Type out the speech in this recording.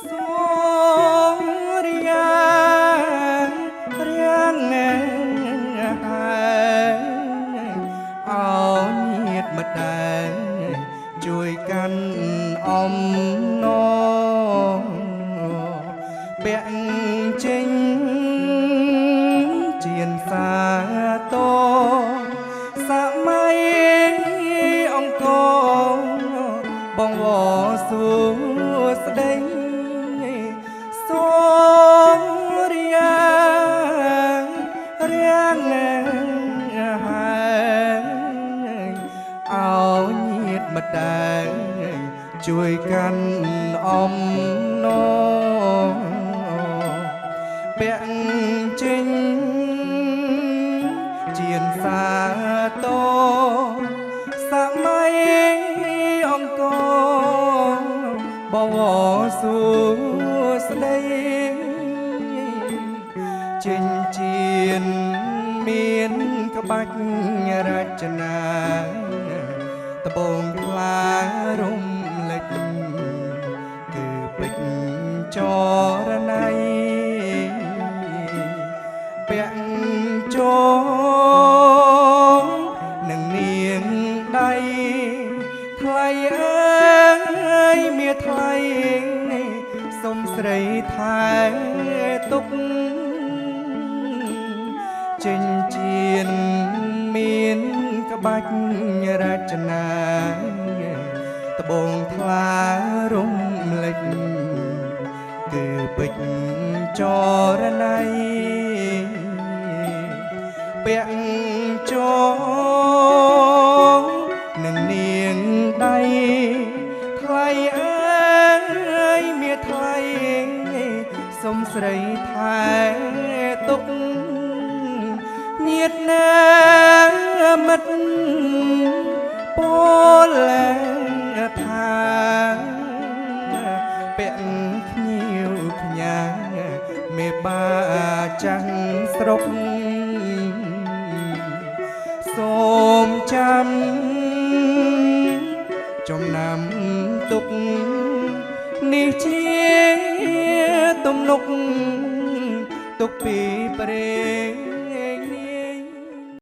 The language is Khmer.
សូមរៀងហើយអោញាតម្ដែងជួយកាន់អំណរពាក់ចេញជៀនសាទរសម័យអង្គរបងវសួស្ដីសូមរៀងហើយអោញាតម្ដែងជួយកាន់អំណរពាក់ចេញជៀនសាទរសម័យអង្គរបវសួស្ដីចេញជៀនមានក្បាច់រចនាត្បូងថ្លារំលេចគឺពេជ្រចរណៃពាក់ចងនឹងនាងដៃថ្លៃអើយមាថ្លៃសុំស្រីថែទុកចេញជៀនមានក្បាច់រចនាត្បូងថ្លារំលេចគឺពេជ្រចរណៃពាក់ចងនឹងនាងដៃថ្លៃអើយមាថ្លៃសុំស្រីថែទុកញាតិណាមិត្តពលថាពាក់ភ្ញៀវផ្ញើមេបាចាំងស្រុកសូមចាំចំណាំទុកនេះជាទំនុកទុកពីព្រេង